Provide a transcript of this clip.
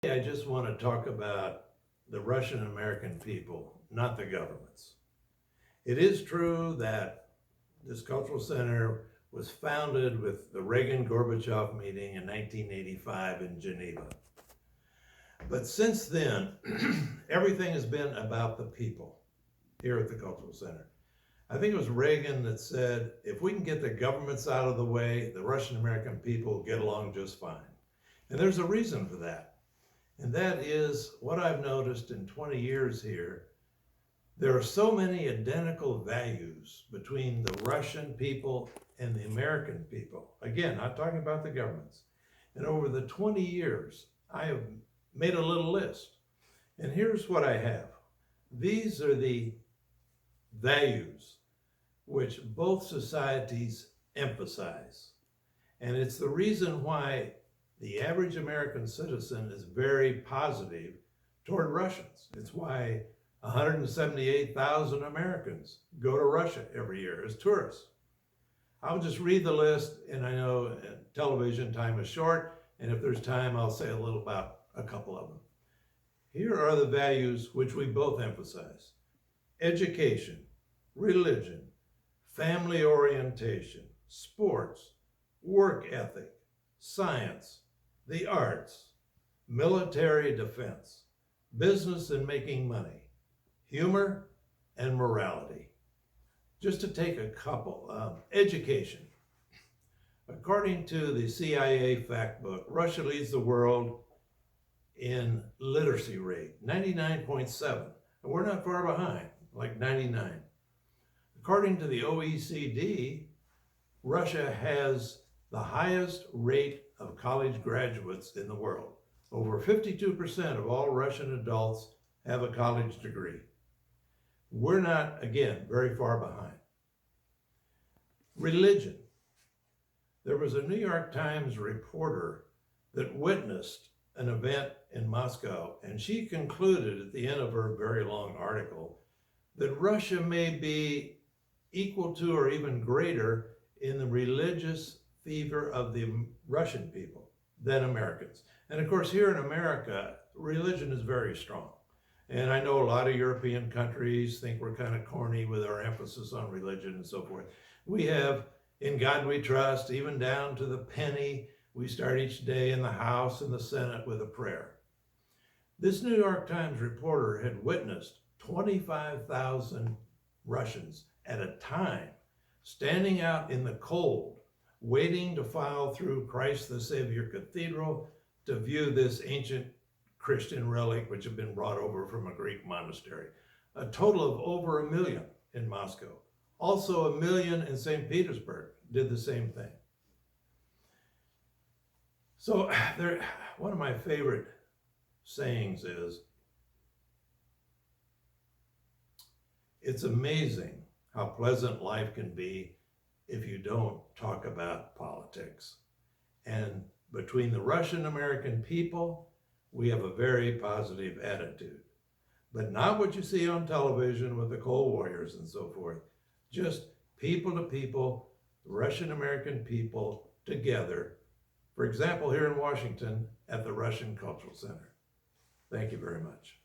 I just want to talk about the Russian American people, not the governments. It is true that this cultural center was founded with the Reagan-Gorbachev meeting in 1985 in Geneva. But since then, everything has been about the people here at the Cultural Center. I think it was Reagan that said, if we can get the governments out of the way, the Russian American people will get along just fine. And there's a reason for that. And that is what I've noticed in 20 years here. There are so many identical values between the Russian people and the American people. Again, not talking about the governments. And over the 20 years, I have made a little list. And here's what I have. These are the values which both societies emphasize. And it's the reason why the average American citizen is very positive toward Russians. It's why 178,000 Americans go to Russia every year as tourists. I'll just read the list, and I know television time is short, and if there's time, I'll say a little about a couple of them. Here are the values which we both emphasize: education, religion, family orientation, sports, work ethic, science, the arts, military defense, business and making money, humor, and morality. Just to take a couple, education. According to the CIA fact book, Russia leads the world in literacy rate, 99.7. And we're not far behind, like 99. According to the OECD, Russia has the highest rate of college graduates in the world. Over 52% of all Russian adults have a college degree. We're not, again, very far behind. Religion. There was a New York Times reporter that witnessed an event in Moscow, and she concluded at the end of her very long article that Russia may be equal to or even greater in the religious fever of the Russian people than Americans. And of course, here in America, religion is very strong. And I know a lot of European countries think we're kind of corny with our emphasis on religion and so forth. We have In God We Trust, even down to the penny. We start each day in the House and the Senate with a prayer. This New York Times reporter had witnessed 25,000 Russians at a time standing out in the cold, waiting to file through Christ the Savior Cathedral to view this ancient Christian relic which had been brought over from a Greek monastery. A total of over 1 million in Moscow. Also 1 million in St. Petersburg did the same thing. So one of my favorite sayings is, it's amazing how pleasant life can be if you don't talk about politics. And between the Russian American people, we have a very positive attitude. But not what you see on television with the Cold Warriors and so forth. Just people to people, Russian American people together. For example, here in Washington at the Russian Cultural Center. Thank you very much.